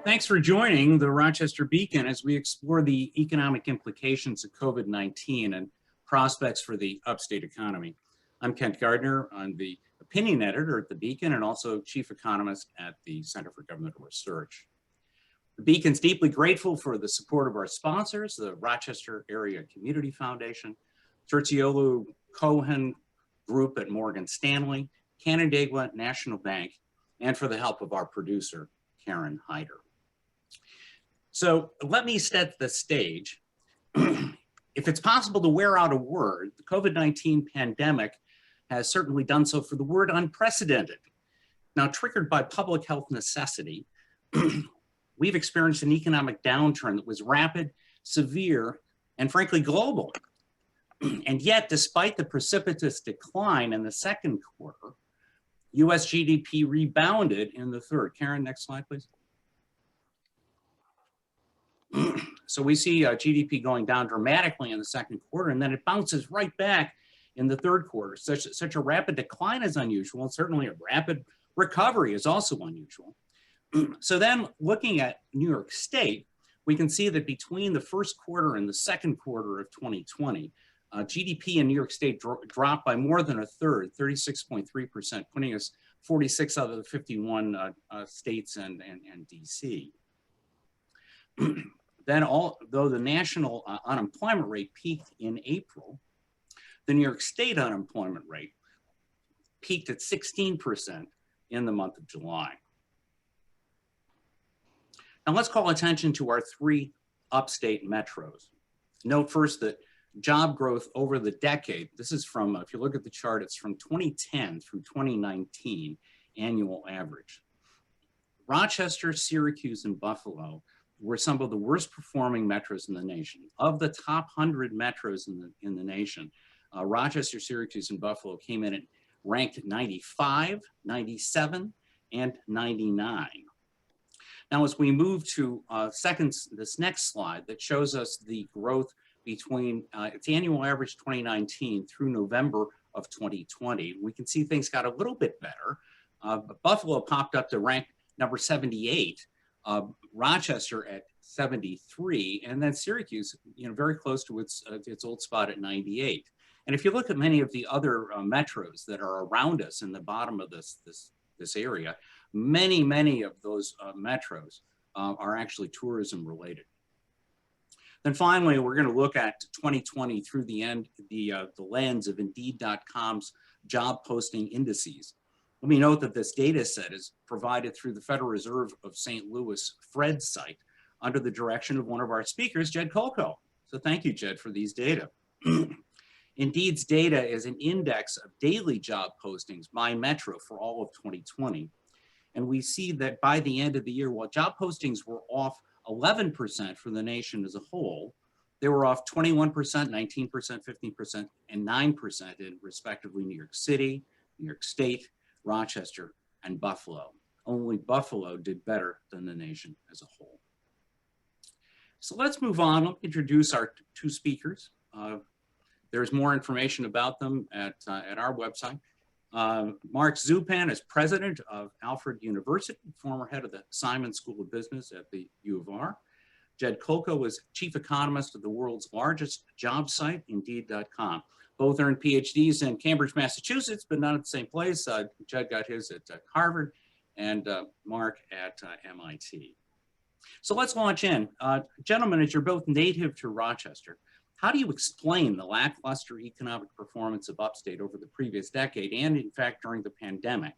Thanks for joining the Rochester Beacon as we explore the economic implications of COVID-19 and prospects for the upstate economy. I'm Kent Gardner. I'm the opinion editor at the Beacon and also chief economist at the Center for Governmental Research. The Beacon's deeply grateful for the support of our sponsors, the Rochester Area Community Foundation, Terziolu Cohen Group at Morgan Stanley, Canandaigua National Bank, and for the help of our producer, Karen Hyder. So let me set the stage. If it's possible to wear out a word, the COVID-19 pandemic has certainly done so for the word unprecedented. Now, triggered by public health necessity, we've experienced an economic downturn that was rapid, severe, and frankly global. And yet, despite the precipitous decline in the second quarter, US GDP rebounded in the third. Karen, next slide, please. So we see GDP going down dramatically in the second quarter, and then it bounces right back in the third quarter. Such a rapid decline is unusual, and certainly a rapid recovery is also unusual. So then looking at New York State, we can see that between the first quarter and the second quarter of 2020, GDP in New York State dropped by more than a third, 36.3%, putting us 46 out of the 51 states and DC. Then, although the national unemployment rate peaked in April, the New York State unemployment rate peaked at 16% in the month of July. Now let's call attention to our three upstate metros. Note first that job growth over the decade, this is from, if you look at the chart, it's from 2010 through 2019 annual average. Rochester, Syracuse, and Buffalo were some of the worst performing metros in the nation. Of the top 100 metros in the nation, Rochester, Syracuse, and Buffalo came in at ranked 95, 97, and 99. Now, as we move to this next slide that shows us the growth between its annual average 2019 through November of 2020, we can see things got a little bit better. But Buffalo popped up to rank number 78, Rochester at 73, and then Syracuse, very close to its old spot at 98. And if you look at many of the other metros that are around us in the bottom of this area, many of those metros are actually tourism related. Then finally, we're going to look at 2020 through the lens of Indeed.com's job posting indices. Let me note that this data set is provided through the Federal Reserve of St. Louis Fred site under the direction of one of our speakers, Jed Kolko. So thank you, Jed, for these data. Indeed's data is an index of daily job postings by metro for all of 2020. And we see that by the end of the year, while job postings were off 11% for the nation as a whole, they were off 21%, 19%, 15%, and 9% in respectively New York City, New York State, Rochester, and Buffalo. Only Buffalo did better than the nation as a whole. So let's move on. Let me introduce our two speakers. There's more information about them at our website. Mark Zupan is president of Alfred University, former head of the Simon School of Business at the U of R. Jed Kolko is chief economist of the world's largest job site, Indeed.com. Both earned PhDs in Cambridge, Massachusetts, but not at the same place. Jed got his at Harvard and Mark at MIT. So let's launch in. Gentlemen, as you're both native to Rochester, how do you explain the lackluster economic performance of upstate over the previous decade and, in fact, during the pandemic?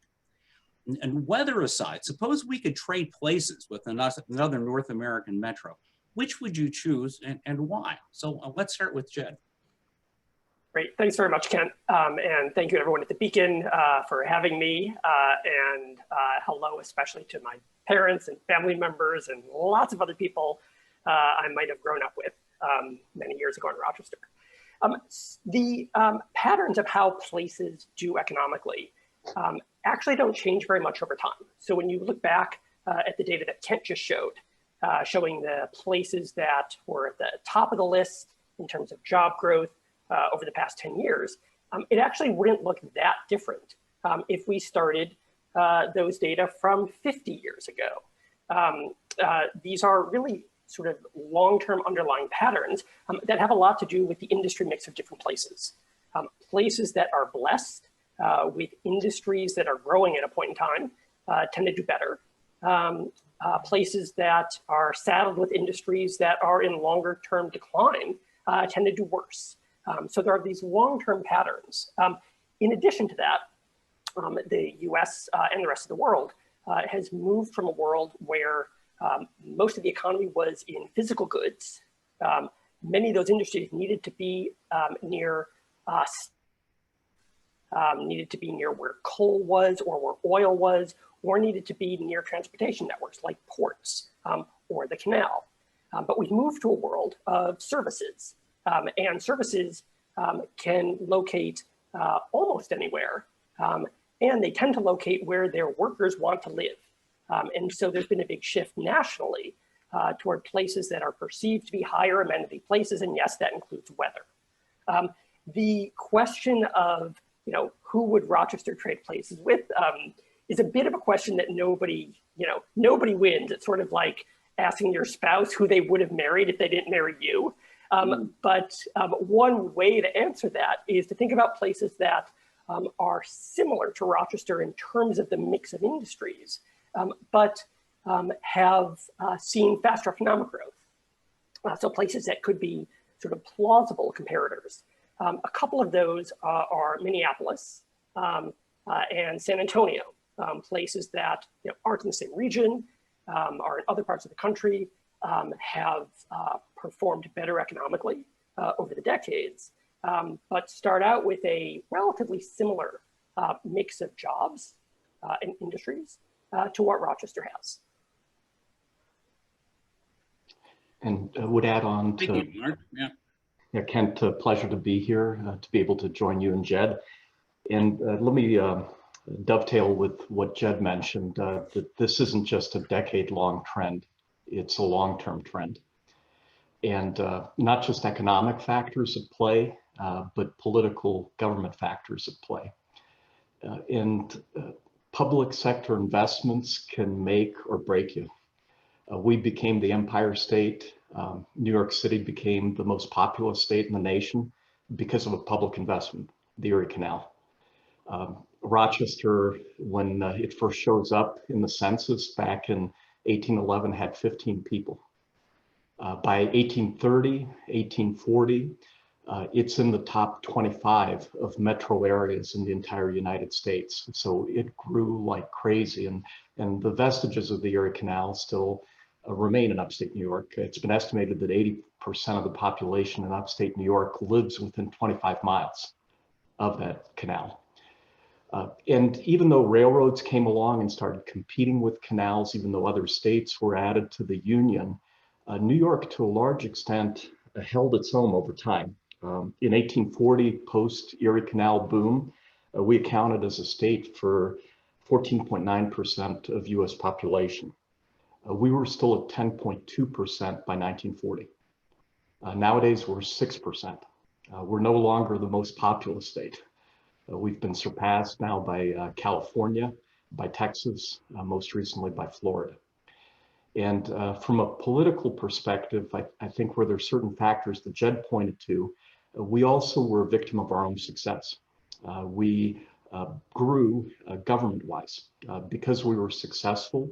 And weather aside, suppose we could trade places with another North American metro. Which would you choose and why? So let's start with Jed. Great, thanks very much, Kent. And thank you everyone at the Beacon for having me. And hello, especially to my parents and family members and lots of other people I might have grown up with many years ago in Rochester. The patterns of how places do economically actually don't change very much over time. So when you look back at the data that Kent just showed, showing the places that were at the top of the list in terms of job growth over the past 10 years, it actually wouldn't look that different if we started those data from 50 years ago. these are really sort of long-term underlying patterns that have a lot to do with the industry mix of different places. Places that are blessed with industries that are growing at a point in time tend to do better. Places that are saddled with industries that are in longer term decline tend to do worse. So there are these long-term patterns. In addition to that, the US and the rest of the world has moved from a world where most of the economy was in physical goods. Many of those industries needed to be near us, needed to be near where coal was or where oil was, or needed to be near transportation networks like ports or the canal. But we've moved to a world of services, and services can locate almost anywhere, and they tend to locate where their workers want to live. And so there's been a big shift nationally toward places that are perceived to be higher amenity places, and yes, that includes weather. The question of, who would Rochester trade places with is a bit of a question that nobody wins. It's sort of like asking your spouse who they would have married if they didn't marry you. But one way to answer that is to think about places that are similar to Rochester in terms of the mix of industries, but have seen faster economic growth. So places that could be sort of plausible comparators. A couple of those are Minneapolis and San Antonio, places that aren't in the same region, are in other parts of the country, have performed better economically over the decades, but start out with a relatively similar mix of jobs and industries to what Rochester has. And would add on to, Thank you, Mark. Yeah, Kent, pleasure to be here, to be able to join you and Jed. And let me dovetail with what Jed mentioned, that this isn't just a decade-long trend, it's a long-term trend. And not just economic factors at play, but political government factors at play. And public sector investments can make or break you. We became the Empire State. New York City became the most populous state in the nation because of a public investment, the Erie Canal. Rochester, when it first shows up in the census back in 1811, had 15 people. By 1830, 1840, it's in the top 25 of metro areas in the entire United States. So it grew like crazy, and the vestiges of the Erie Canal still remain in upstate New York. It's been estimated that 80% of the population in upstate New York lives within 25 miles of that canal. And even though railroads came along and started competing with canals, even though other states were added to the Union, New York, to a large extent, held its own over time. In 1840, post-Erie Canal boom, we accounted as a state for 14.9% of US population. We were still at 10.2% by 1940. Nowadays, we're 6%. We're no longer the most populous state. We've been surpassed now by California, by Texas, most recently by Florida. And from a political perspective, I think where there's certain factors that Jed pointed to, we also were a victim of our own success. We grew government-wise. Because we were successful,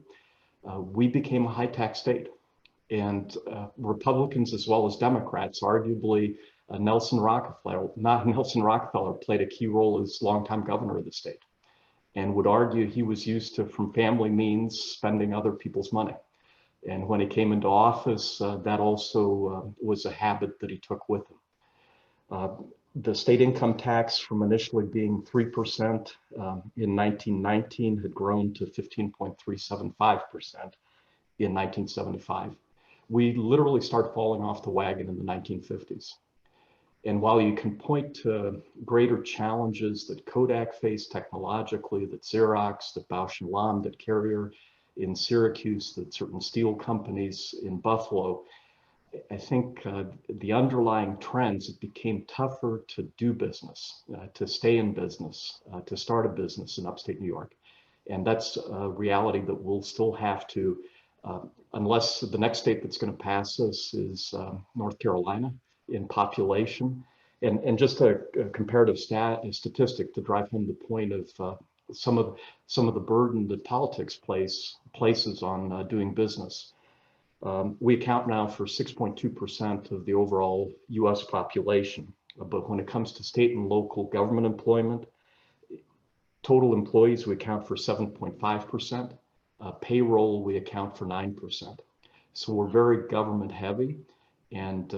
we became a high-tax state. And Republicans as well as Democrats, arguably Nelson Rockefeller played a key role as longtime governor of the state, and would argue he was used to, from family means, spending other people's money. And when he came into office, that also was a habit that he took with him. The state income tax, from initially being 3% in 1919, had grown to 15.375% in 1975. We literally started falling off the wagon in the 1950s. And while you can point to greater challenges that Kodak faced technologically, that Xerox, that Bausch & Lomb, that Carrier in Syracuse, that certain steel companies in Buffalo, I think the underlying trends, it became tougher to do business, to stay in business, to start a business in upstate New York. And that's a reality that we'll still have to Unless the next state that's going to pass this is North Carolina in population. And just a comparative statistic to drive home the point of some of the burden that politics places on doing business. We account now for 6.2% of the overall US population, but when it comes to state and local government employment, total employees, we account for 7.5%. Payroll, we account for 9%. So we're very government heavy, and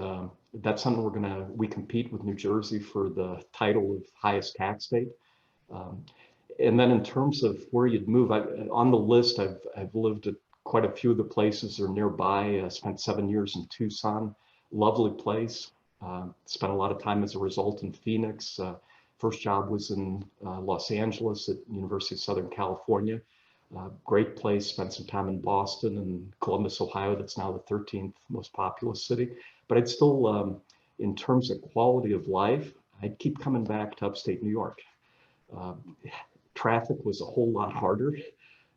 that's something we compete with New Jersey for the title of highest tax state. And then in terms of where you'd move, on the list, I've lived at quite a few of the places that are nearby. I spent 7 years in Tucson, lovely place. Spent a lot of time as a result in Phoenix. First job was in Los Angeles at University of Southern California. Great place, spent some time in Boston and Columbus, Ohio. That's now the 13th most populous city. But I'd still, in terms of quality of life, I'd keep coming back to upstate New York. Traffic was a whole lot harder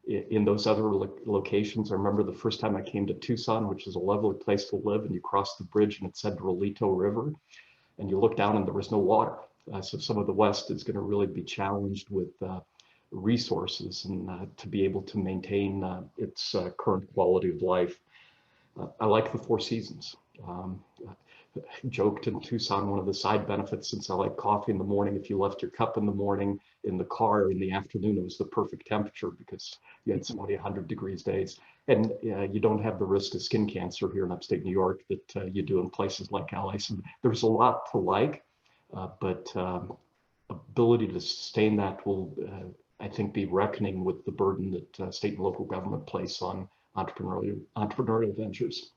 in those other locations. I remember the first time I came to Tucson, which is a lovely place to live, and you cross the bridge and it said Rolito River, and you look down and there was no water. So some of the West is going to really be challenged with resources and to be able to maintain its current quality of life. I like the Four Seasons. Joked in Tucson, one of the side benefits, since I like coffee in the morning, if you left your cup in the morning in the car in the afternoon, it was the perfect temperature because you had somebody 100 degrees days. And you don't have the risk of skin cancer here in upstate New York that you do in places like LA. So there's a lot to like, but ability to sustain that will, I think, be reckoning with the burden that state and local government place on entrepreneurial ventures.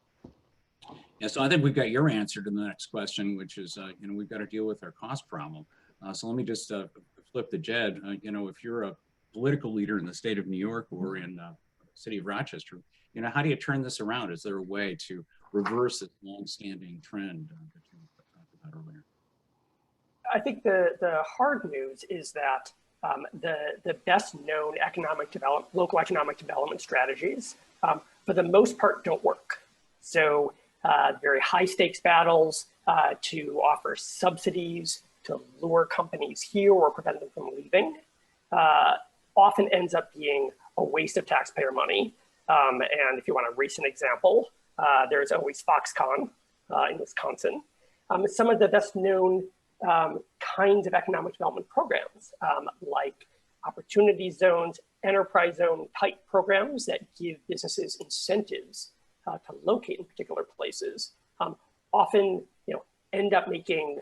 Yeah, so I think we've got your answer to the next question, which is, we've got to deal with our cost problem. So let me just flip to Jed. If you're a political leader in the state of New York or in the city of Rochester, how do you turn this around? Is there a way to reverse this long-standing trend that you talked about earlier? I think the hard news is that the best known local economic development strategies, for the most part, don't work. So very high stakes battles to offer subsidies to lure companies here or prevent them from leaving often ends up being a waste of taxpayer money. And if you want a recent example, there's always Foxconn in Wisconsin. Some of the best known kinds of economic development programs, like opportunity zones, enterprise zone type programs that give businesses incentives to locate in particular places, often end up making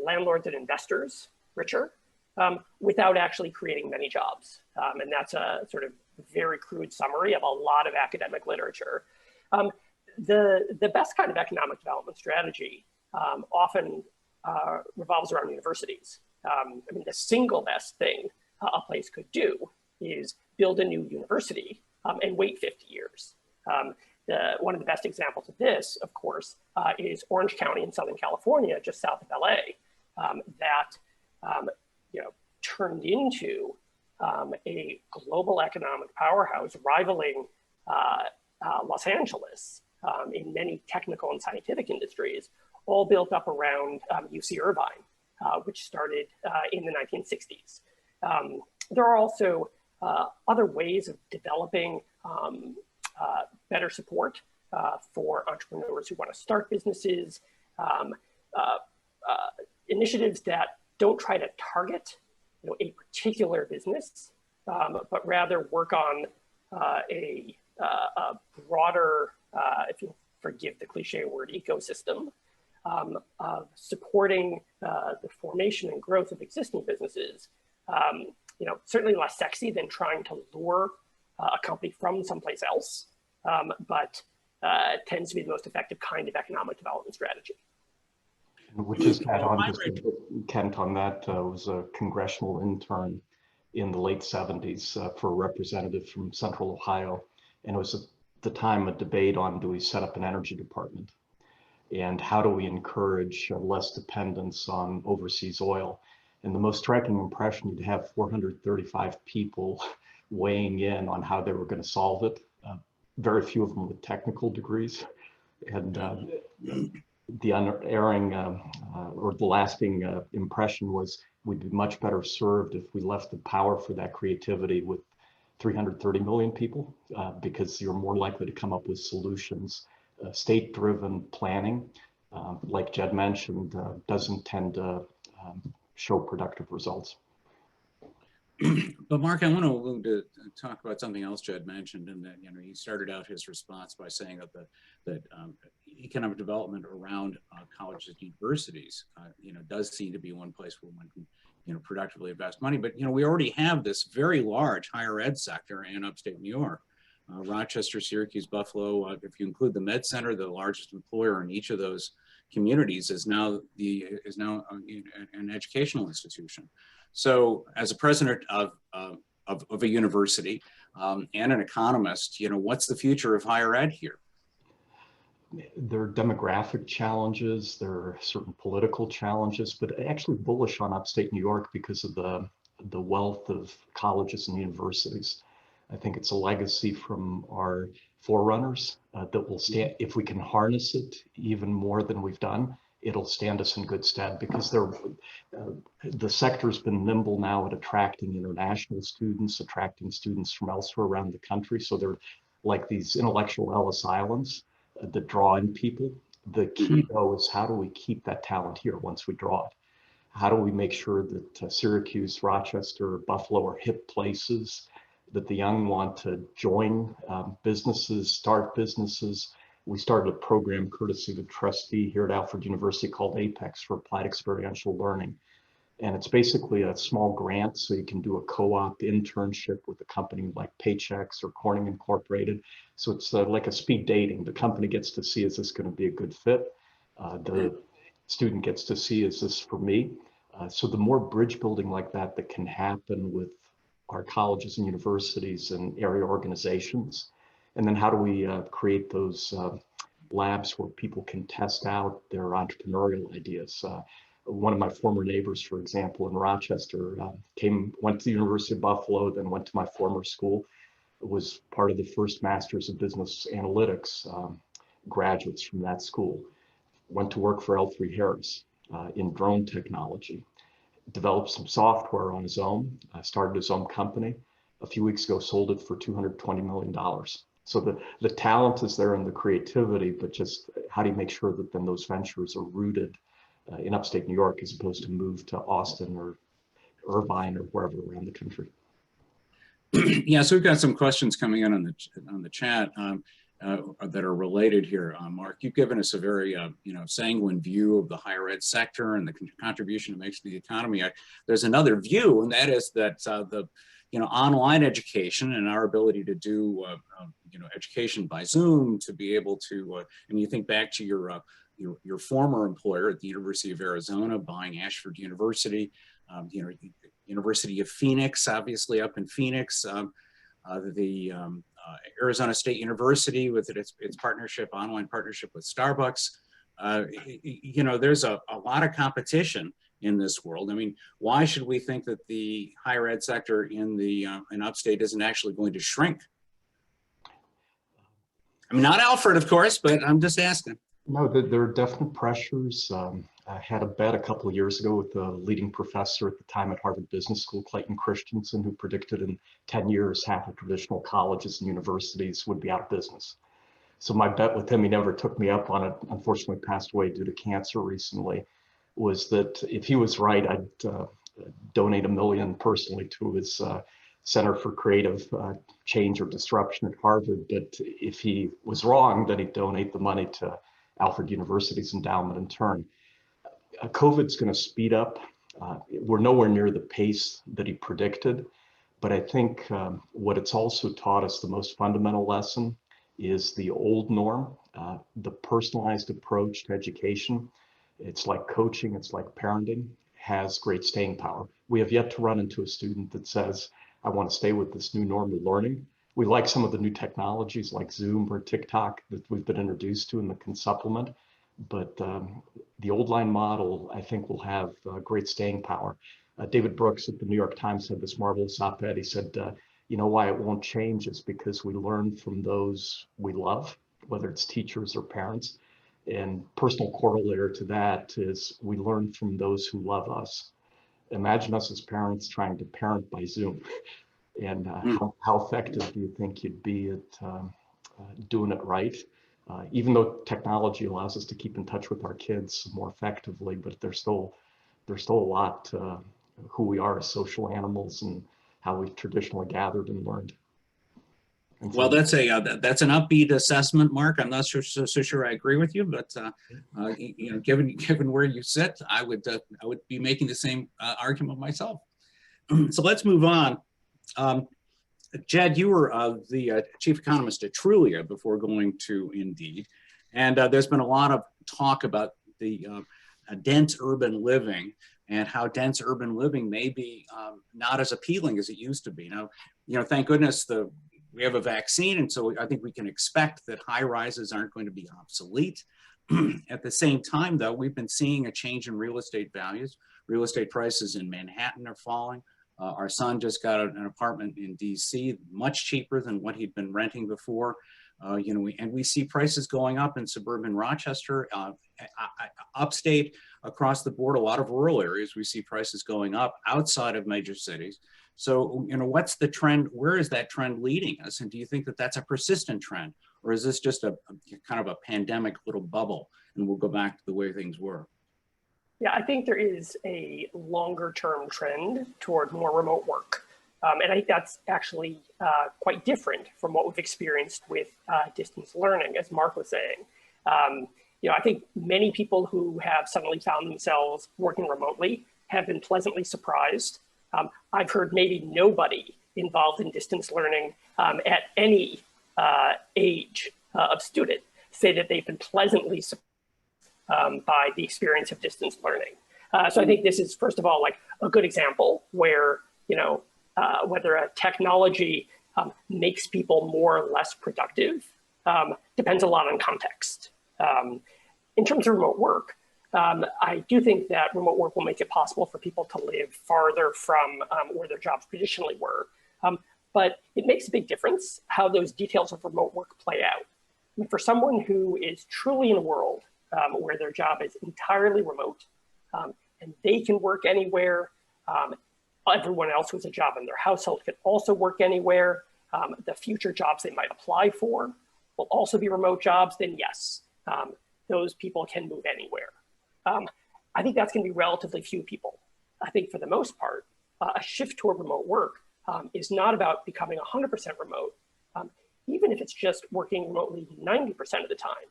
landlords and investors richer without actually creating many jobs. And that's a sort of very crude summary of a lot of academic literature. The best kind of economic development strategy often revolves around universities. The single best thing a place could do is build a new university and wait 50 years. One of the best examples of this, of course, is Orange County in Southern California, just south of LA, that turned into a global economic powerhouse rivaling Los Angeles in many technical and scientific industries, all built up around UC Irvine, which started in the 1960s. There are also other ways of developing better support for entrepreneurs who want to start businesses, initiatives that don't try to target a particular business, but rather work on a broader, if you forgive the cliche word, ecosystem, supporting the formation and growth of existing businesses. Certainly less sexy than trying to lure a company from someplace else, but tends to be the most effective kind of economic development strategy. Which is add on just a bit, Kent, on that, was a congressional intern in the late 70s for a representative from Central Ohio. And it was at the time a debate on, do we set up an energy department? And how do we encourage less dependence on overseas oil? And the most striking impression, you'd have 435 people weighing in on how they were going to solve it. very few of them with technical degrees. And the unerring or the lasting impression was we'd be much better served if we left the power for that creativity with 330 million people, because you're more likely to come up with solutions. State-driven planning, like Jed mentioned, doesn't tend to show productive results. But Mark, I want to talk about something else Jed mentioned, and that he started out his response by saying that economic development around colleges and universities, does seem to be one place where one can productively invest money. But we already have this very large higher ed sector in upstate New York. Rochester, Syracuse, Buffalo, if you include the Med Center, the largest employer in each of those communities is now an educational institution. So as a president of a university and an economist, what's the future of higher ed here? There are demographic challenges, there are certain political challenges, but actually bullish on upstate New York because of the wealth of colleges and universities. I think it's a legacy from our forerunners that will stand, if we can harness it even more than we've done, it'll stand us in good stead, because the sector's been nimble now at attracting international students, attracting students from elsewhere around the country. So they're like these intellectual Ellis Islands that draw in people. The key though is, how do we keep that talent here once we draw it? How do we make sure that Syracuse, Rochester, Buffalo are hip places, that the young want to join businesses, start businesses? We started a program courtesy of a trustee here at Alfred University called APEX, for Applied Experiential Learning. And it's basically a small grant, so you can do a co-op internship with a company like Paychex or Corning Incorporated. So it's like a speed dating. The company gets to see, is this going to be a good fit? The student gets to see, is this for me? So the more bridge building like that can happen with our colleges and universities and area organizations. And then how do we create those labs where people can test out their entrepreneurial ideas? One of my former neighbors, for example, in Rochester, went to the University of Buffalo, then went to my former school, was part of the first Masters of Business Analytics graduates from that school, went to work for L3 Harris in drone technology, developed some software on his own, started his own company. A few weeks ago, sold it for $220 million. So the talent is there and the creativity, but just how do you make sure that then those ventures are rooted in upstate New York, as opposed to move to Austin or Irvine or wherever around the country? Yeah, so we've got some questions coming in on the chat that are related here. Mark, you've given us a very sanguine view of the higher ed sector and the contribution it makes to the economy. There's another view, and that is that the online education and our ability to do education by Zoom, to be able to and you think back to your former employer at the University of Arizona buying Ashford University, University of Phoenix, obviously up in Phoenix, the Arizona State University with its partnership, online partnership with Starbucks. There's a lot of competition in this world. I mean, why should we think that the higher ed sector in upstate isn't actually going to shrink? I mean, not Alfred, of course, but I'm just asking. No, there are definite pressures. I had a bet a couple of years ago with a leading professor at the time at Harvard Business School, Clayton Christensen, who predicted in 10 years half of traditional colleges and universities would be out of business. So my bet with him, he never took me up on it, unfortunately passed away due to cancer recently, was that if he was right, I'd donate $1 million personally to his Center for Creative Change or Disruption at Harvard. But if he was wrong, then he'd donate the money to Alfred University's endowment in turn. COVID's going to speed up. We're nowhere near the pace that he predicted, but I think what it's also taught us, the most fundamental lesson, is the old norm, the personalized approach to education. It's like coaching, it's like parenting, has great staying power. We have yet to run into a student that says, I want to stay with this new norm of learning. We like some of the new technologies like Zoom or TikTok that we've been introduced to and that can supplement, but the old line model, I think, will have great staying power. David Brooks at the New York Times had this marvelous op-ed. He said, You know why it won't change is because we learn from those we love, whether it's teachers or parents. And personal corollary to that is we learn from those who love us. Imagine us as parents trying to parent by Zoom. And how effective do you think you'd be at doing it right? Even though technology allows us to keep in touch with our kids more effectively, but there's still a lot who we are as social animals and how we've traditionally gathered and learned. And well, that's an upbeat assessment, Mark. I'm not so sure I agree with you, but you know, given where you sit, I would be making the same argument myself. So let's move on. Jed, you were the chief economist at Trulia before going to Indeed, and there's been a lot of talk about the dense urban living and how dense urban living may be not as appealing as it used to be. Now, you know, thank goodness we have a vaccine, and so I think we can expect that high rises aren't going to be obsolete. At the same time, though, we've been seeing a change in real estate values. Real estate prices in Manhattan are falling. Our son just got an apartment in DC, much cheaper than what he'd been renting before. You know, we see prices going up in suburban Rochester, upstate, across the board, a lot of rural areas, we see prices going up outside of major cities. So, you know, what's the trend? Where is that trend leading us? And do you think that that's a persistent trend? Or is this just a kind of a pandemic little bubble and we'll go back to the way things were? Yeah, I think there is a longer term trend toward more remote work. And I think that's actually quite different from what we've experienced with distance learning, as Mark was saying. You know, I think many people who have suddenly found themselves working remotely have been pleasantly surprised. I've heard maybe nobody involved in distance learning at any age of student say that they've been pleasantly surprised by the experience of distance learning. So I think this is, first of all, like a good example where, you know, whether a technology makes people more or less productive depends a lot on context. In terms of remote work, I do think that remote work will make it possible for people to live farther from where their jobs traditionally were. But it makes a big difference how those details of remote work play out. I mean, for someone who is truly in a world where their job is entirely remote and they can work anywhere, everyone else who has a job in their household can also work anywhere, the future jobs they might apply for will also be remote jobs, then yes, those people can move anywhere. I think that's going to be relatively few people. I think for the most part, a shift toward remote work is not about becoming 100% remote. Even if it's just working remotely 90% of the time,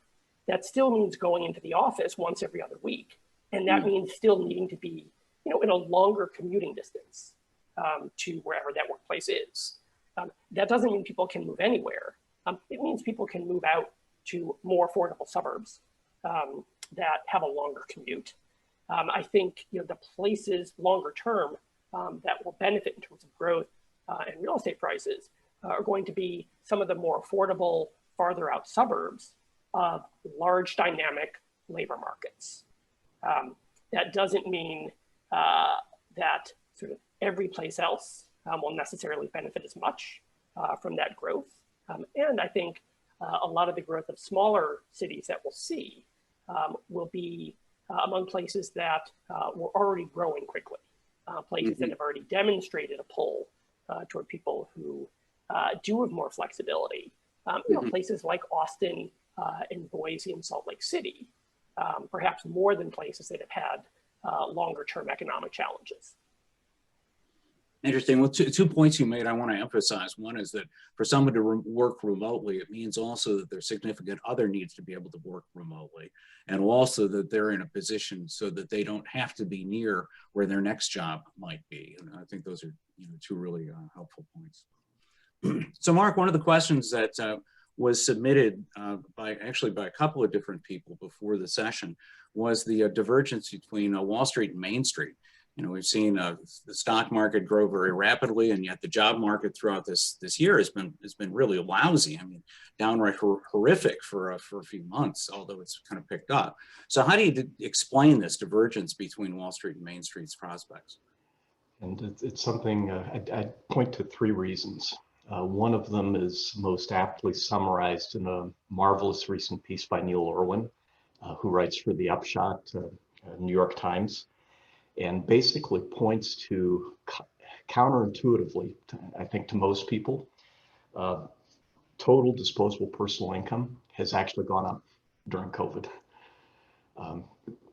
that still means going into the office once every other week. And that means still needing to be, you know, in a longer commuting distance to wherever that workplace is. That doesn't mean people can move anywhere. It means people can move out to more affordable suburbs that have a longer commute. I think, you know, the places longer term that will benefit in terms of growth and real estate prices are going to be some of the more affordable, farther out suburbs of large dynamic labor markets. That doesn't mean that sort of every place else will necessarily benefit as much from that growth. And I think a lot of the growth of smaller cities that we'll see will be among places that were already growing quickly, places that have already demonstrated a pull toward people who do have more flexibility. You know, places like Austin and Boise and Salt Lake City, perhaps more than places that have had longer term economic challenges. Interesting. Well, two points you made I want to emphasize. One is that for someone to work remotely, it means also that their significant other needs to be able to work remotely, and also that they're in a position so that they don't have to be near where their next job might be. And I think those are, you know, two really helpful points. So, Mark, one of the questions that was submitted by a couple of different people before the session was the divergence between Wall Street and Main Street. You know, we've seen the stock market grow very rapidly, and yet the job market throughout this year has been really lousy. I mean, downright horrific for a few months, although it's kind of picked up. So, how do you explain this divergence between Wall Street and Main Street's prospects? And it's something I'd point to three reasons. One of them is most aptly summarized in a marvelous recent piece by Neil Irwin, who writes for the Upshot New York Times, and basically points to counterintuitively, I think to most people, total disposable personal income has actually gone up during COVID.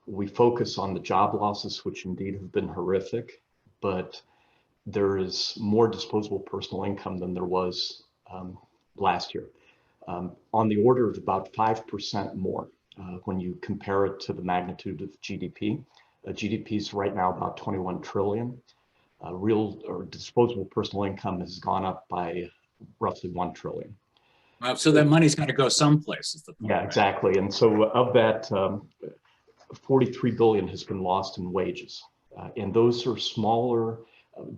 We focus on the job losses, which indeed have been horrific, but there is more disposable personal income than there was last year, on the order of about 5% more when you compare it to the magnitude of GDP. GDP is right now about 21 trillion. Real or disposable personal income has gone up by roughly 1 trillion. Wow, so that money's got to go someplace is the point. Yeah, right? exactly. And so of that, 43 billion has been lost in wages. And those are smaller.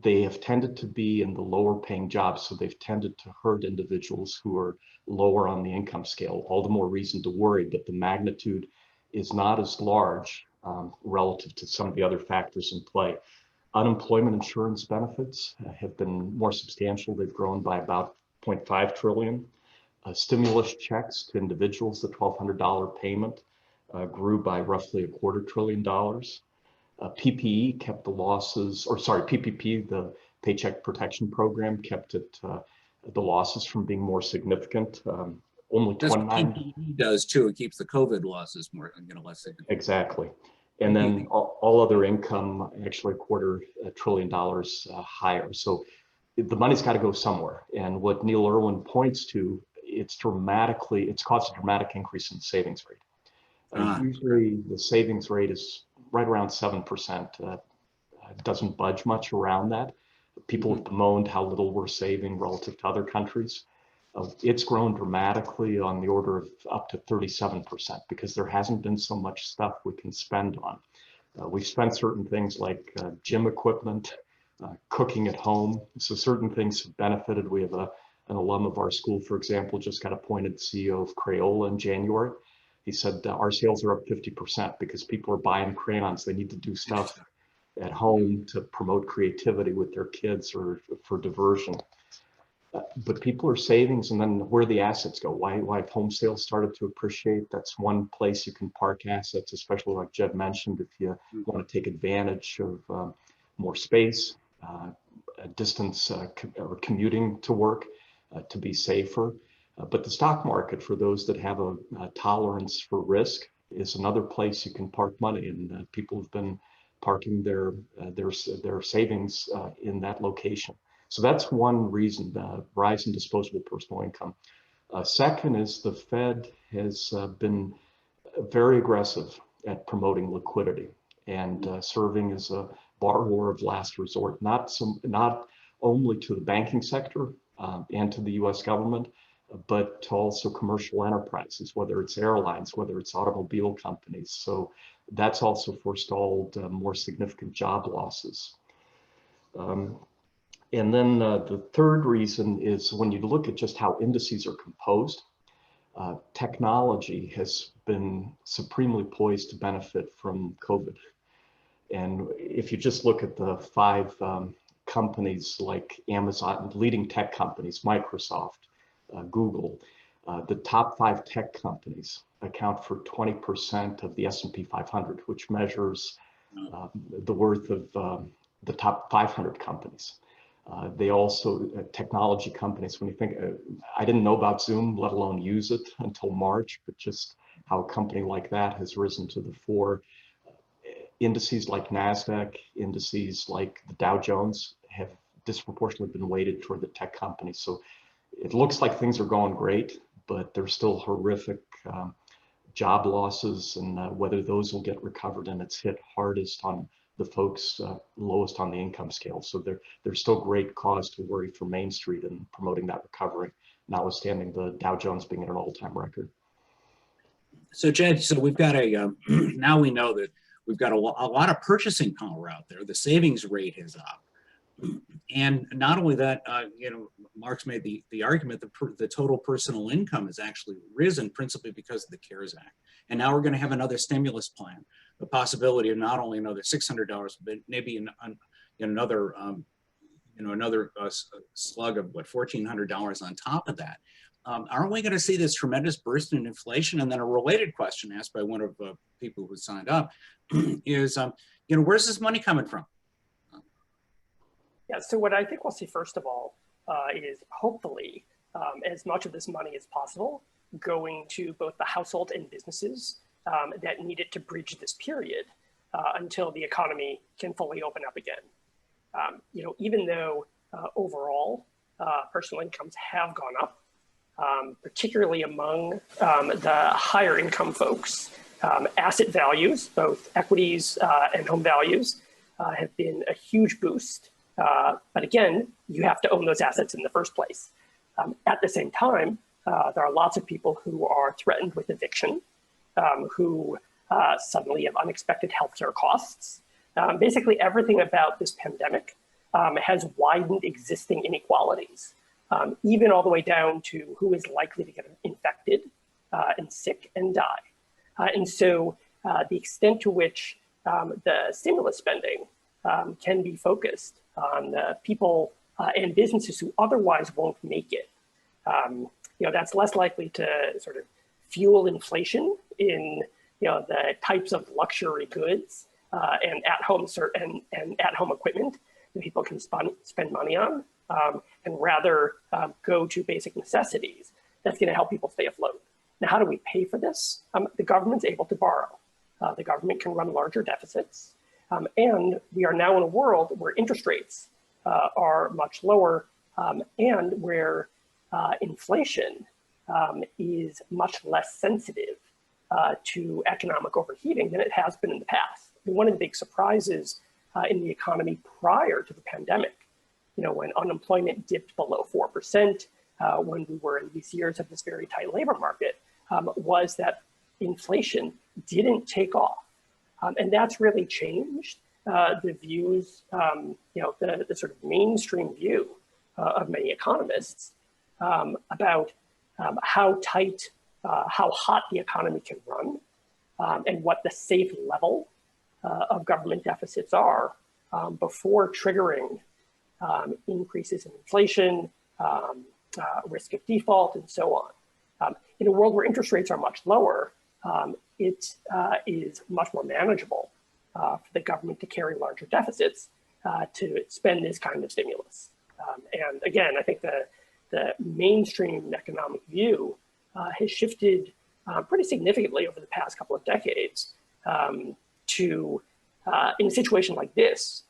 They have tended to be in the lower paying jobs. So they've tended to hurt individuals who are lower on the income scale. All the more reason to worry, but the magnitude is not as large relative to some of the other factors in play. Unemployment insurance benefits have been more substantial. They've grown by about 0.5 trillion. Stimulus checks to individuals, the $1,200 payment grew by roughly $250 billion. PPE kept the losses, or sorry, PPP, the Paycheck Protection Program, kept it the losses from being more significant. Only 29. PPE does too. It keeps the COVID losses more, less significant. Exactly. And then all other income actually $250 billion higher. So the money's got to go somewhere. And what Neil Irwin points to, it's caused a dramatic increase in the savings rate. Usually the savings rate is right around 7%. It doesn't budge much around that. People have bemoaned how little we're saving relative to other countries. It's grown dramatically on the order of up to 37% because there hasn't been so much stuff we can spend on. We've spent certain things like gym equipment, cooking at home. So certain things have benefited. We have an alum of our school, for example, just got appointed CEO of Crayola in January. He said our sales are up 50% because people are buying crayons. They need to do stuff at home to promote creativity with their kids or for diversion. But people are savings, and then where the assets go. Why have home sales started to appreciate? That's one place you can park assets, especially like Jed mentioned, if you want to take advantage of more space, distance or commuting to work to be safer. But the stock market, for those that have a tolerance for risk, is another place you can park money, and people have been parking their savings in that location. So that's one reason, rise in disposable personal income. Second is the Fed has been very aggressive at promoting liquidity and serving as a borrower of last resort, not only to the banking sector and to the US government, but to also commercial enterprises, whether it's airlines, whether it's automobile companies. So that's also forestalled more significant job losses. And then the third reason is when you look at just how indices are composed, technology has been supremely poised to benefit from COVID. And if you just look at the 5 companies like Amazon, leading tech companies, Microsoft, Google, the top 5 tech companies account for 20% of the S&P 500, which measures the worth of the top 500 companies. They also, technology companies, when you think, I didn't know about Zoom, let alone use it until March, but just how a company like that has risen to the fore. Indices like NASDAQ, indices like the Dow Jones have disproportionately been weighted toward the tech companies. So it looks like things are going great, but there's still horrific job losses, and whether those will get recovered, and it's hit hardest on the folks lowest on the income scale. So there's still great cause to worry for Main Street in promoting that recovery, notwithstanding the Dow Jones being at an all-time record. So Jed, so we've got now we know that we've got a lot of purchasing power out there. The savings rate is up. And not only that, Mark's made the argument that the total personal income has actually risen principally because of the CARES Act. And now we're going to have another stimulus plan, the possibility of not only another $600, but maybe another another slug of what, $1,400 on top of that. Aren't we going to see this tremendous burst in inflation? And then a related question asked by one of the people who signed up is, where's this money coming from? Yeah, so what I think we'll see first of all is hopefully as much of this money as possible going to both the household and businesses that need it to bridge this period until the economy can fully open up again. Even though overall personal incomes have gone up, particularly among the higher income folks, asset values, both equities and home values, have been a huge boost. But again, you have to own those assets in the first place. At the same time, there are lots of people who are threatened with eviction, who suddenly have unexpected healthcare costs. Basically, everything about this pandemic has widened existing inequalities, even all the way down to who is likely to get infected and sick and die. And so the extent to which the stimulus spending can be focused on the people and businesses who otherwise won't make it, that's less likely to sort of fuel inflation in the types of luxury goods and at-home and at-home equipment that people can spend money on, and rather go to basic necessities that's going to help people stay afloat. Now, how do we pay for this? The government's able to borrow. The government can run larger deficits. And we are now in a world where interest rates are much lower and where inflation is much less sensitive to economic overheating than it has been in the past. I mean, one of the big surprises in the economy prior to the pandemic, when unemployment dipped below 4%, when we were in these years of this very tight labor market, was that inflation didn't take off. And that's really changed the views, the sort of mainstream view of many economists about how tight, how hot the economy can run, and what the safe level of government deficits are before triggering increases in inflation, risk of default, and so on. In a world where interest rates are much lower, it is much more manageable for the government to carry larger deficits to spend this kind of stimulus. And again, I think the mainstream economic view has shifted pretty significantly over the past couple of decades to, in a situation like this,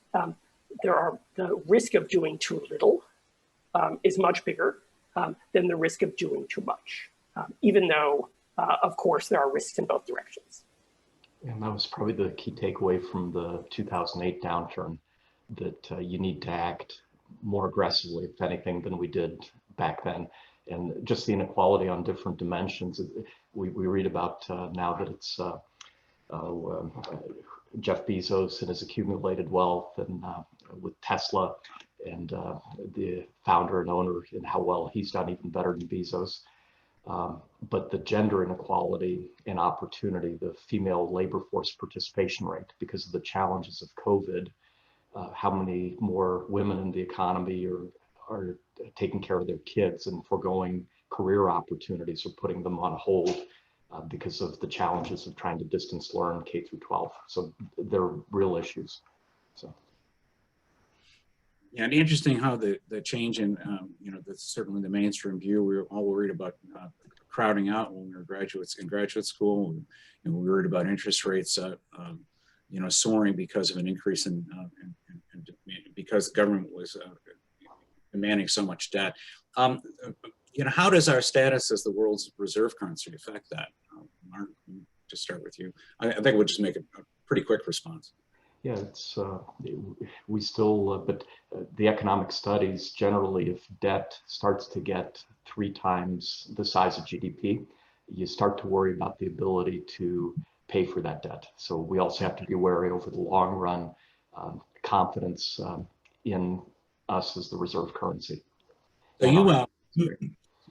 the risk of doing too little is much bigger than the risk of doing too much, even though, of course, there are risks in both directions. And that was probably the key takeaway from the 2008 downturn, that you need to act more aggressively, if anything, than we did back then. And just the inequality on different dimensions. We read about now that it's Jeff Bezos and his accumulated wealth, and with Tesla, and the founder and owner, and how well he's done, even better than Bezos. But the gender inequality and opportunity, the female labor force participation rate, because of the challenges of COVID, how many more women in the economy are taking care of their kids and foregoing career opportunities or putting them on hold because of the challenges of trying to distance learn K through 12. So they're real issues. So. Yeah, and interesting how the change in, that's certainly the mainstream view. We were all worried about crowding out when we were graduates in graduate school. And we worried about interest rates, soaring because of an increase in because the government was demanding so much debt. How does our status as the world's reserve currency affect that? Mark, to start with you. I think we'll just make a pretty quick response. Yeah, it's we still, but the economic studies generally, if debt starts to get 3 times the size of GDP, you start to worry about the ability to pay for that debt. So we also have to be wary over the long run, confidence in us as the reserve currency. So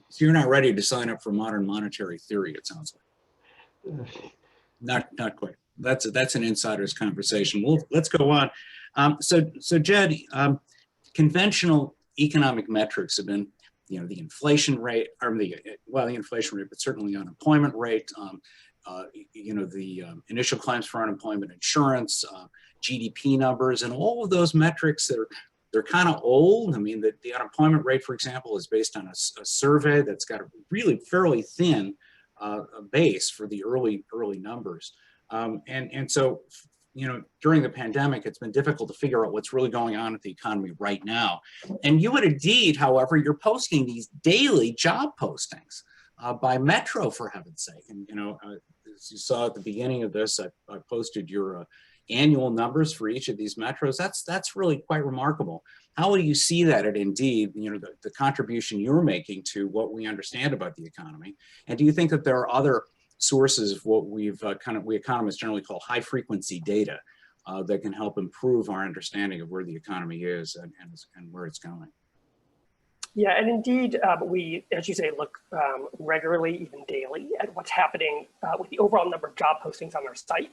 so you're not ready to sign up for modern monetary theory, it sounds like. Not quite. That's an insider's conversation. Let's go on. So Jed, conventional economic metrics have been, the inflation rate, or the inflation rate, but certainly unemployment rate, the initial claims for unemployment insurance, GDP numbers, and all of those metrics that they're kind of old. I mean, the unemployment rate, for example, is based on a survey that's got a really fairly thin base for the early numbers. And so, during the pandemic, it's been difficult to figure out what's really going on with the economy right now. And you and Indeed, however, you're posting these daily job postings by Metro, for heaven's sake. And, as you saw at the beginning of this, I posted your annual numbers for each of these metros. That's really quite remarkable. How will you see that at Indeed, the contribution you're making to what we understand about the economy? And do you think that there are other sources of what we economists generally call high frequency data that can help improve our understanding of where the economy is and where it's going? Yeah, and indeed, we, as you say, look regularly, even daily, at what's happening with the overall number of job postings on our site.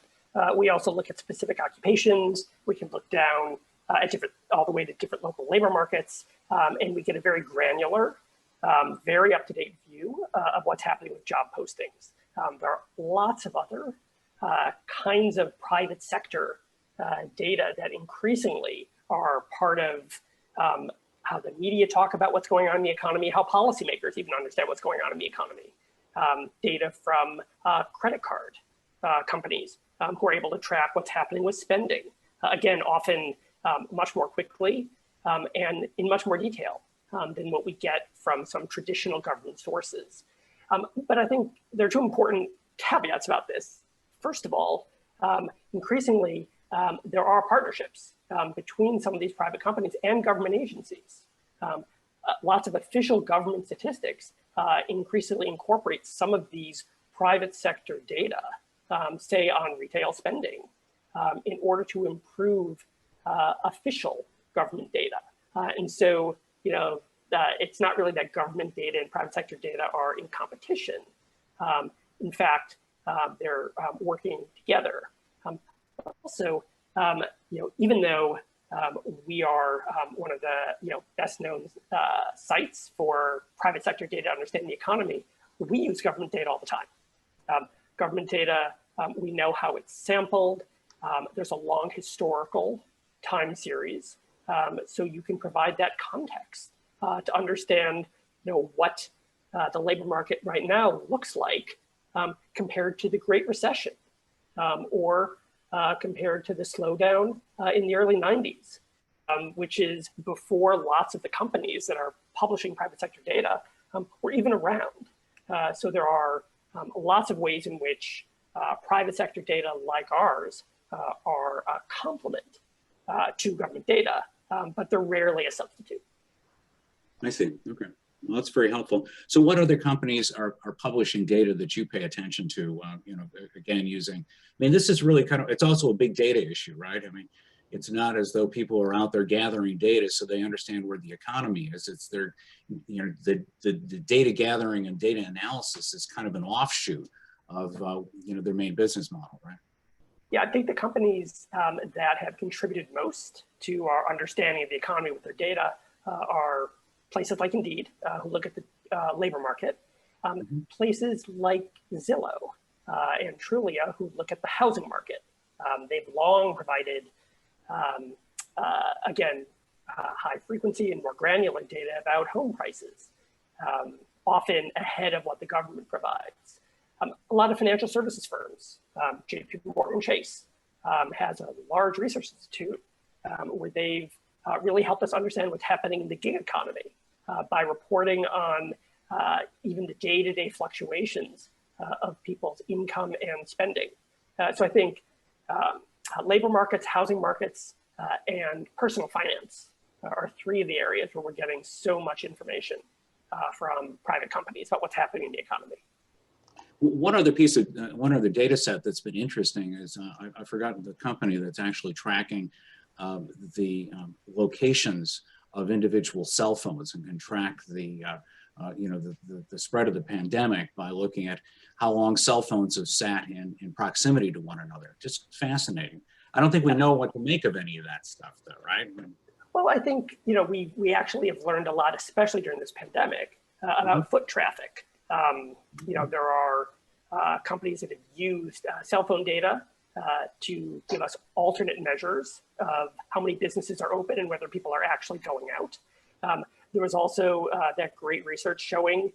We also look at specific occupations. We can look down at all the way to different local labor markets, and we get a very granular, very up-to-date view of what's happening with job postings. There are lots of other kinds of private sector data that increasingly are part of how the media talk about what's going on in the economy, how policymakers even understand what's going on in the economy. Data from credit card companies who are able to track what's happening with spending. Again, often much more quickly and in much more detail than what we get from some traditional government sources. But I think there are two important caveats about this. First of all, increasingly, there are partnerships between some of these private companies and government agencies. Lots of official government statistics increasingly incorporate some of these private sector data, say on retail spending, in order to improve official government data. And so, it's not really that government data and private sector data are in competition. In fact, they're working together. Also, even though we are one of the best known sites for private sector data to understand the economy, we use government data all the time. Government data, we know how it's sampled. There's a long historical time series, so you can provide that context to understand what the labor market right now looks like compared to the Great Recession or compared to the slowdown in the early 90s, which is before lots of the companies that are publishing private sector data were even around. So there are lots of ways in which private sector data like ours are a complement to government data, but they're rarely a substitute. I see. Okay. Well, that's very helpful. So what other companies are publishing data that you pay attention to, again, using, this is really it's also a big data issue, right? It's not as though people are out there gathering data so they understand where the economy is. It's their, the data gathering and data analysis is kind of an offshoot of, their main business model, right? Yeah, I think the companies that have contributed most to our understanding of the economy with their data are places like Indeed, who look at the labor market, places like Zillow and Trulia, who look at the housing market. They've long provided, again, high frequency and more granular data about home prices, often ahead of what the government provides. A lot of financial services firms, JP Morgan Chase, has a large research institute where they've really helped us understand what's happening in the gig economy by reporting on even the day-to-day fluctuations of people's income and spending. So I think labor markets, housing markets, and personal finance are three of the areas where we're getting so much information from private companies about what's happening in the economy. One other data set that's been interesting is I've forgotten the company that's actually tracking the locations of individual cell phones and track the spread of the pandemic by looking at how long cell phones have sat in proximity to one another. Just fascinating. I don't think we know what to make of any of that stuff, though, right? Well, I think, we actually have learned a lot, especially during this pandemic, about foot traffic. There are companies that have used cell phone data to give us alternate measures of how many businesses are open and whether people are actually going out. There was also that great research showing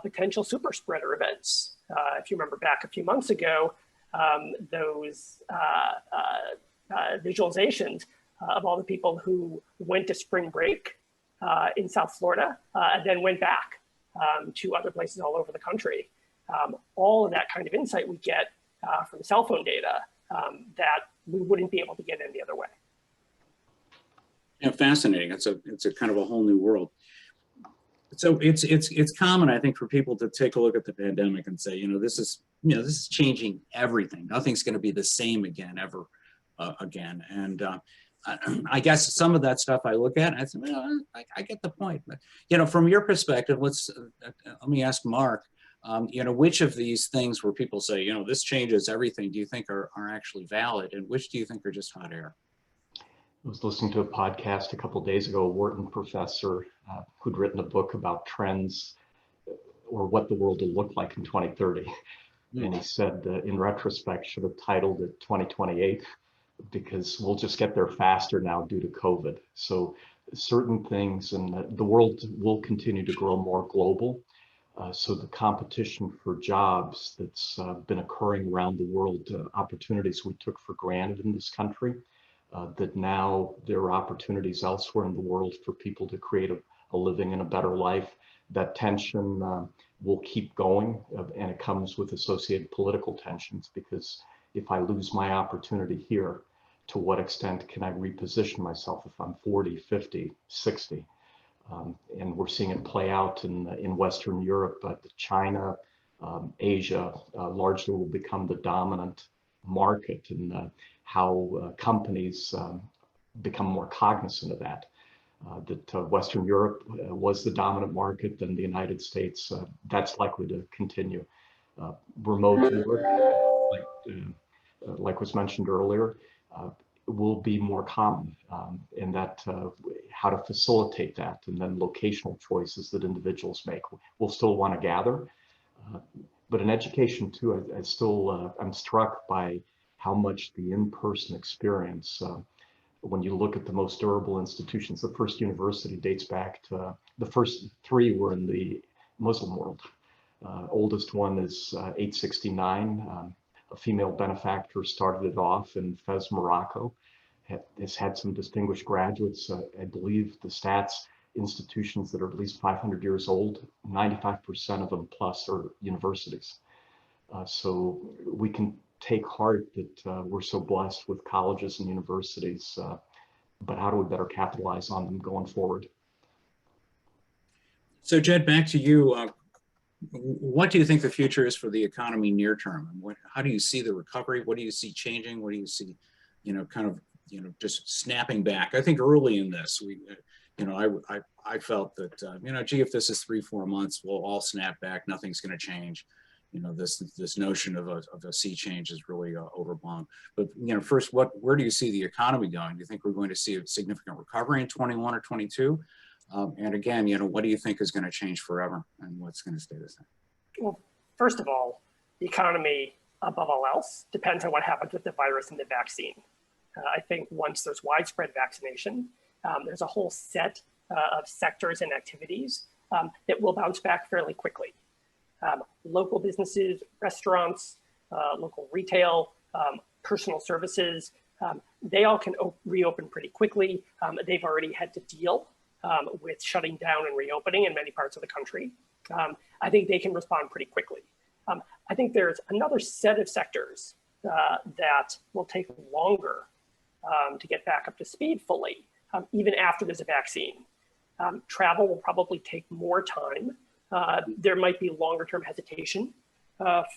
potential super spreader events. If you remember back a few months ago, those visualizations of all the people who went to spring break in South Florida and then went back to other places all over the country. All of that kind of insight we get from cell phone data that we wouldn't be able to get any other way. Yeah, fascinating. It's a kind of a whole new world. So it's common, I think, for people to take a look at the pandemic and say, this is changing everything. Nothing's going to be the same again ever again. And I guess some of that stuff I look at, and I say, well, I get the point. But from your perspective, let me ask Mark. Which of these things where people say, this changes everything, do you think are actually valid, and which do you think are just hot air? I was listening to a podcast a couple of days ago, a Wharton professor who'd written a book about trends or what the world will look like in 2030. Mm. And he said, in retrospect, should have titled it 2028 because we'll just get there faster now due to COVID. So certain things, and the world will continue to grow more global. So the competition for jobs that's been occurring around the world, opportunities we took for granted in this country, that now there are opportunities elsewhere in the world for people to create a living and a better life. That tension will keep going, and it comes with associated political tensions, because if I lose my opportunity here, to what extent can I reposition myself if I'm 40, 50, 60? And we're seeing it play out in Western Europe, but China, Asia largely will become the dominant market, and how companies become more cognizant of that. Western Europe was the dominant market, then the United States, that's likely to continue. Remote work, like was mentioned earlier, will be more common, and that how to facilitate that, and then locational choices that individuals make. We'll still want to gather, but in education too, I'm struck by how much the in-person experience, when you look at the most durable institutions, the first university dates back to, the first three were in the Muslim world. Oldest one is 869. A female benefactor started it off in Fez, Morocco. Has had some distinguished graduates. I believe the stats, institutions that are at least 500 years old, 95% of them plus are universities. So we can take heart that we're so blessed with colleges and universities, but how do we better capitalize on them going forward? So Jed, back to you. What do you think the future is for the economy near term? And how do you see the recovery? What do you see changing? What do you see, just snapping back? I think early in this, I felt that, gee, if this is 3-4 months, we'll all snap back. Nothing's going to change. This notion of a sea change is really overblown. But first, where do you see the economy going? Do you think we're going to see a significant recovery in 21 or 22? And again, what do you think is going to change forever, and what's going to stay the same? Well, first of all, the economy, above all else, depends on what happens with the virus and the vaccine. I think once there's widespread vaccination, there's a whole set of sectors and activities that will bounce back fairly quickly. Local businesses, restaurants, local retail, personal services, they all can reopen pretty quickly. They've already had to deal with shutting down and reopening in many parts of the country. I think they can respond pretty quickly. I think there's another set of sectors that will take longer to get back up to speed fully, even after there's a vaccine. Travel will probably take more time. There might be longer term hesitation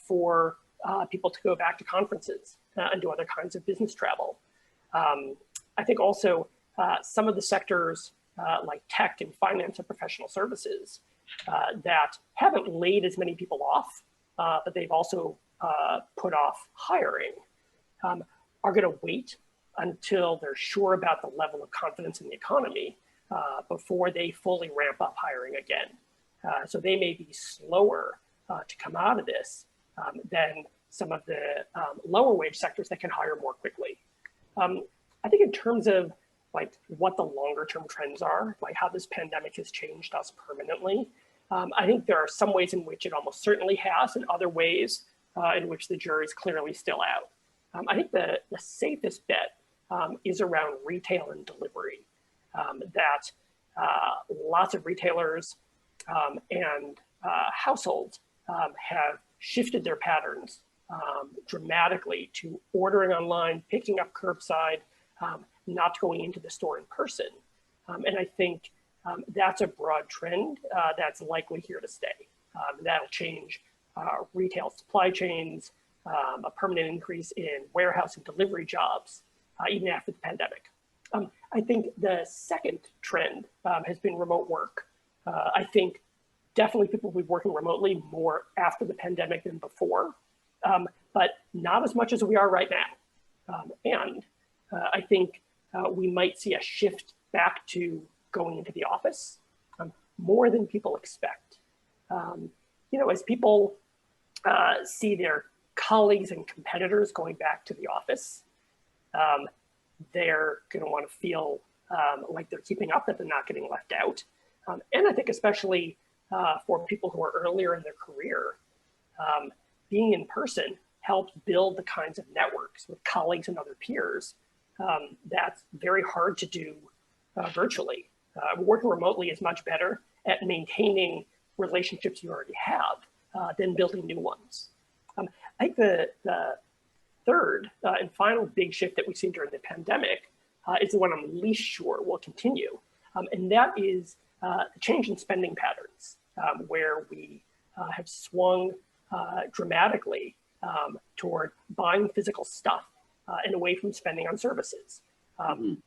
for people to go back to conferences and do other kinds of business travel. I think also some of the sectors like tech and finance and professional services that haven't laid as many people off, but they've also put off hiring, are going to wait until they're sure about the level of confidence in the economy before they fully ramp up hiring again. So they may be slower to come out of this than some of the lower wage sectors that can hire more quickly. I think in terms of like what the longer term trends are, like how this pandemic has changed us permanently, I think there are some ways in which it almost certainly has, and other ways in which the jury's clearly still out. I think the safest bet is around retail and delivery, that lots of retailers and households have shifted their patterns dramatically to ordering online, picking up curbside, not going into the store in person. And I think that's a broad trend that's likely here to stay. That'll change retail supply chains, a permanent increase in warehouse and delivery jobs, even after the pandemic. I think the second trend has been remote work. I think definitely people will be working remotely more after the pandemic than before, but not as much as we are right now. And I think we might see a shift back to going into the office more than people expect. You know, as people see their colleagues and competitors going back to the office, they're going to want to feel like they're keeping up, that they're not getting left out. And I think especially for people who are earlier in their career, being in person helps build the kinds of networks with colleagues and other peers that's very hard to do virtually. Working remotely is much better at maintaining relationships you already have than building new ones. I think the third and final big shift that we've seen during the pandemic is the one I'm least sure will continue. And that is the change in spending patterns, where we have swung dramatically toward buying physical stuff and away from spending on services.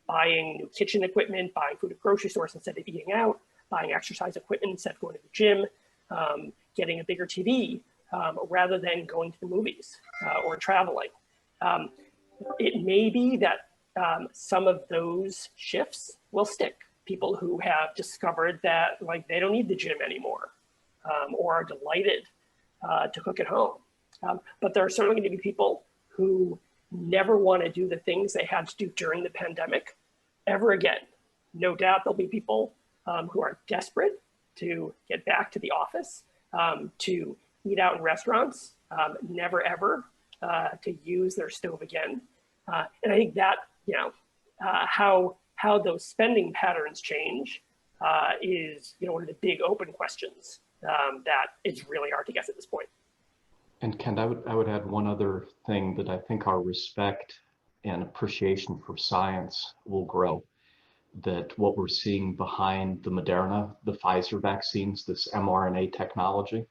Buying new kitchen equipment, buying food at grocery stores instead of eating out, buying exercise equipment instead of going to the gym, getting a bigger TV rather than going to the movies or traveling. It may be that some of those shifts will stick. People who have discovered that like they don't need the gym anymore or are delighted to cook at home. But there are certainly going to be people who never want to do the things they had to do during the pandemic ever again. No doubt there'll be people who are desperate to get back to the office, to eat out in restaurants, never ever to use their stove again. And I think that, you know, how those spending patterns change is, you know, one of the big open questions that it's really hard to guess at this point. And Ken, I would add one other thing, that I think our respect and appreciation for science will grow. That what we're seeing behind the Moderna, the Pfizer vaccines, this mRNA technology,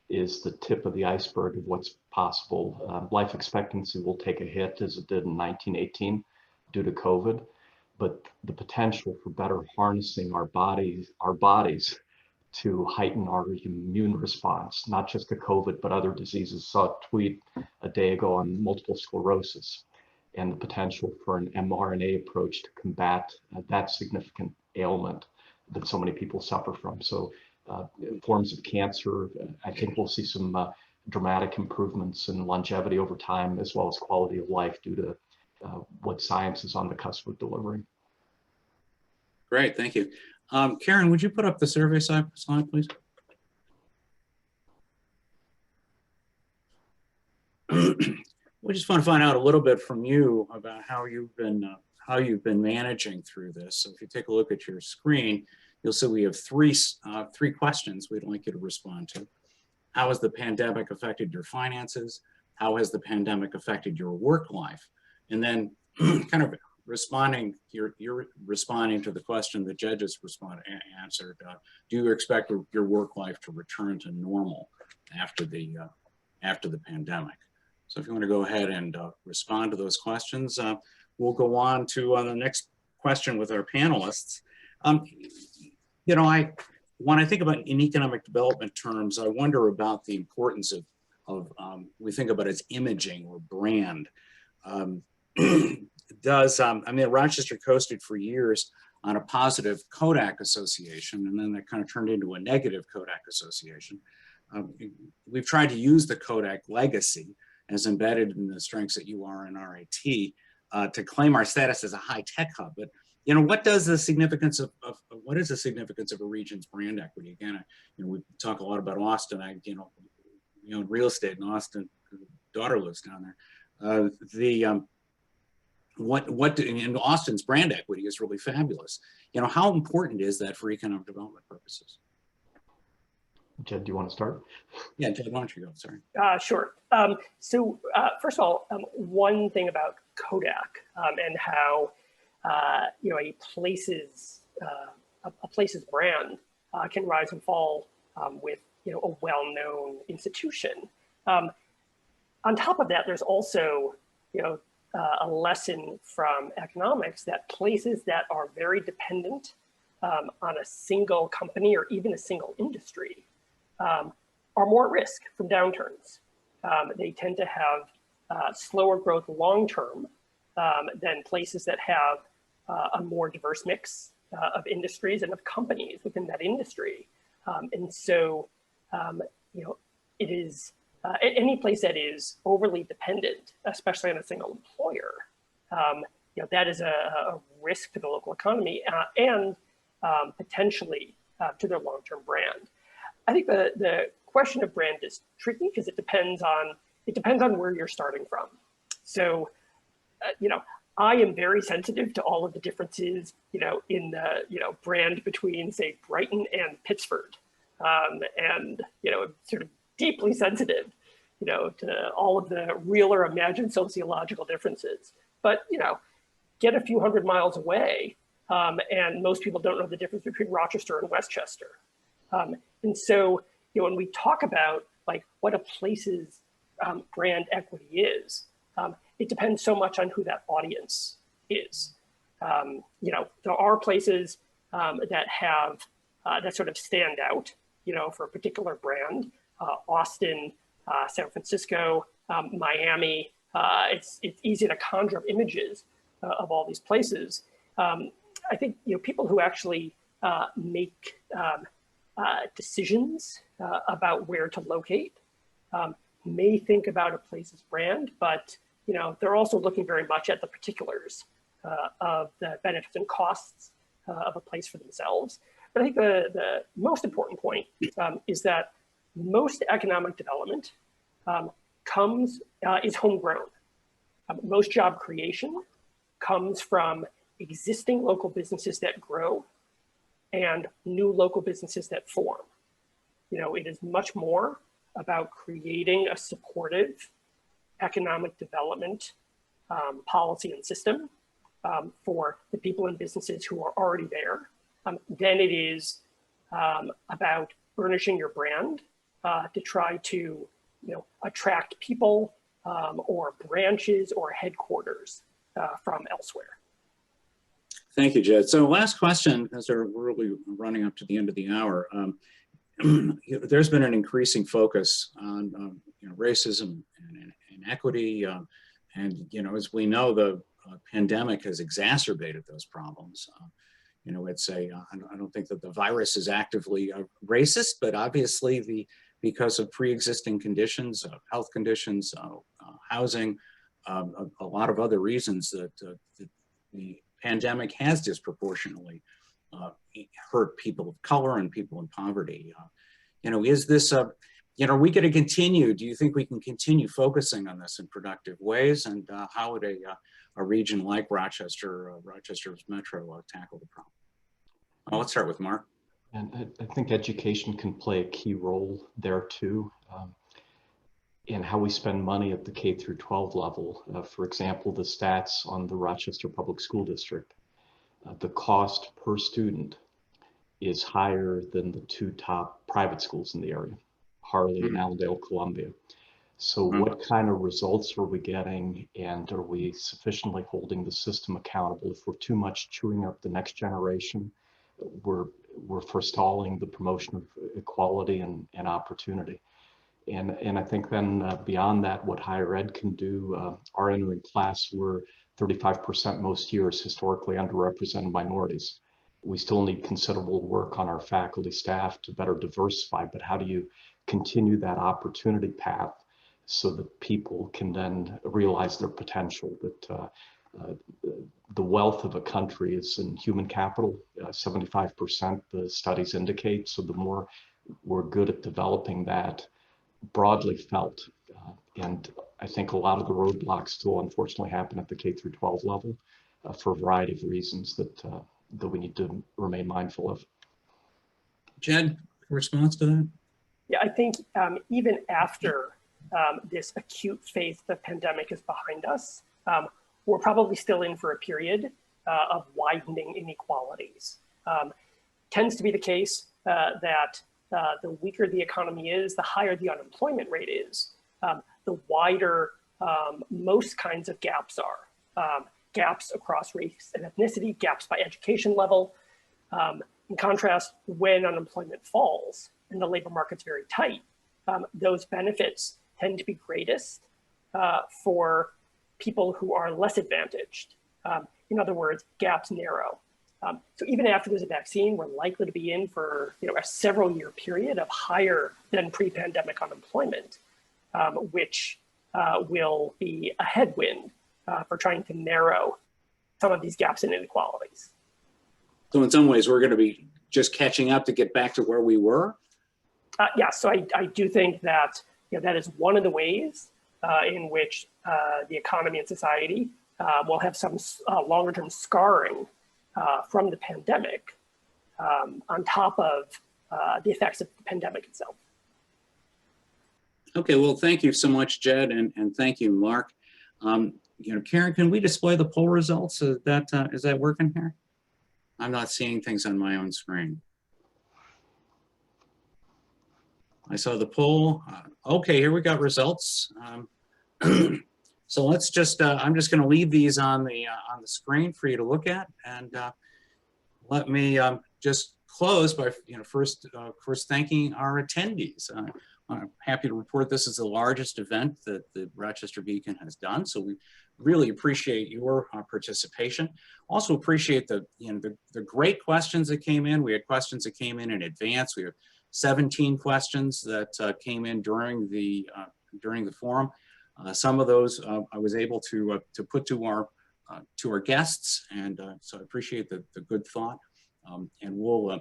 is the tip of the iceberg of what's possible. Life expectancy will take a hit, as it did in 1918 due to COVID, but the potential for better harnessing our bodies to heighten our immune response, not just to COVID, but other diseases. Saw a tweet a day ago on multiple sclerosis and the potential for an mRNA approach to combat that significant ailment that so many people suffer from. So forms of cancer, I think we'll see some dramatic improvements in longevity over time, as well as quality of life due to what science is on the cusp of delivering. Great, thank you. Karen, would you put up the survey slide, please? We just want to find out a little bit from you about how you've been managing through this. So if you take a look at your screen, you'll see we have three questions we'd like you to respond to. How has the pandemic affected your finances? How has the pandemic affected your work life? And then kind of responding, you're responding to the question that Jed just answered. Do you expect your work life to return to normal after the pandemic? So if you want to go ahead and respond to those questions, we'll go on to the next question with our panelists. You know, when I think about in economic development terms, I wonder about the importance of we think about it as imaging or brand. does, I mean, Rochester coasted for years on a positive Kodak association, and then that kind of turned into a negative Kodak association. We've tried to use the Kodak legacy as embedded in the strengths at UR and RIT to claim our status as a high-tech hub. But what does the significance of what is the significance of a region's brand equity? Again, we talk a lot about Austin. We own real estate in Austin. Daughter lives down there. In Austin's brand equity is really fabulous. How important is that for economic development purposes? Jed, do you want to start? Yeah, Jed, why don't you go? Sorry. Sure. So first of all, one thing about Kodak and how a place's brand can rise and fall with a well-known institution. On top of that, there's also a lesson from economics that places that are very dependent on a single company or even a single industry are more at risk from downturns. They tend to have slower growth long-term than places that have a more diverse mix of industries and of companies within that industry. And so, it is any place that is overly dependent, especially on a single employer, that is a risk to the local economy and potentially to their long-term brand. I think the question of brand is tricky because it depends on where you're starting from. So, I am very sensitive to all of the differences, in the brand between, say, Brighton and Pittsford, and sort of deeply sensitive, to all of the real or imagined sociological differences. But get a few hundred miles away, and most people don't know the difference between Rochester and Westchester. And so, when we talk about what a place's brand equity is, it depends so much on who that audience is. There are places that have that sort of stand out, for a particular brand. Austin, San Francisco, Miami. It's easy to conjure up images of all these places. I think people who actually make decisions about where to locate may think about a place's brand, but they're also looking very much at the particulars of the benefits and costs of a place for themselves. But I think the most important point is that most economic development is homegrown. Most job creation comes from existing local businesses that grow and new local businesses that form. It is much more about creating a supportive economic development policy and system for the people and businesses who are already there than it is about burnishing your brand to try to attract people or branches or headquarters from elsewhere. Thank you, Jed. So last question, as we're really running up to the end of the hour. There's been an increasing focus on racism and inequity, and as we know, the pandemic has exacerbated those problems. I don't think that the virus is actively racist, but obviously because of pre-existing conditions, health conditions, housing, a lot of other reasons that the pandemic has disproportionately hurt people of color and people in poverty. Is this are we going to continue? Do you think we can continue focusing on this in productive ways? And how would a region like Rochester's Metro tackle the problem? Let's start with Mark. And I think education can play a key role there too, in how we spend money at the K through 12 level. For example, the stats on the Rochester Public School District. The cost per student is higher than the two top private schools in the area, Harley and Allendale Columbia. So what kind of results are we getting, and are we sufficiently holding the system accountable? If we're too much chewing up the next generation, we're forestalling the promotion of equality and opportunity. And I think then beyond that, what higher ed can do, our entering class, we're 35% most years, historically underrepresented minorities. We still need considerable work on our faculty staff to better diversify, but how do you continue that opportunity path so that people can then realize their potential? That the wealth of a country is in human capital, 75% the studies indicate. So the more we're good at developing that, broadly felt. And I think a lot of the roadblocks still unfortunately happen at the K through 12 level for a variety of reasons that we need to remain mindful of. Jed, response to that? Yeah, I think even after this acute phase of the pandemic is behind us, we're probably still in for a period of widening inequalities. Tends to be the case that the weaker the economy is, the higher the unemployment rate is, the wider most kinds of gaps are. Gaps across race and ethnicity, gaps by education level. In contrast, when unemployment falls and the labor market's very tight, those benefits tend to be greatest for people who are less advantaged. In other words, gaps narrow. So even after there's a vaccine, we're likely to be in for a several-year period of higher than pre-pandemic unemployment, which will be a headwind for trying to narrow some of these gaps and inequalities. So in some ways, we're going to be just catching up to get back to where we were? Yeah, so I do think that that is one of the ways in which the economy and society will have some longer-term scarring from the pandemic on top of the effects of the pandemic itself. Okay, well, thank you so much, Jed, and thank you, Mark. Karen, can we display the poll results? Is that working here? I'm not seeing things on my own screen. I saw the poll. Okay, here we got results. So let's just, I'm just going to leave these on the screen for you to look at, and let me just close by first thanking our attendees. I'm happy to report this is the largest event that the Rochester Beacon has done, so we really appreciate your participation. Also appreciate the great questions that came in. We had questions that came in advance. We have 17 questions that came in during the forum. Some of those I was able to put to our guests, and so I appreciate the good thought. And we'll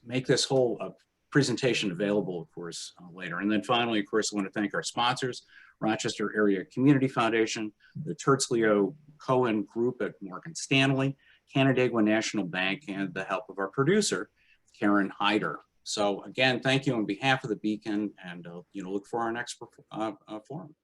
make this whole presentation available, of course, later. And then finally, of course, I want to thank our sponsors, Rochester Area Community Foundation, the Tertzleo Cohen Group at Morgan Stanley, Canandaigua National Bank, and the help of our producer, Karen Hyder. So again, thank you on behalf of the Beacon, and look for our next forum.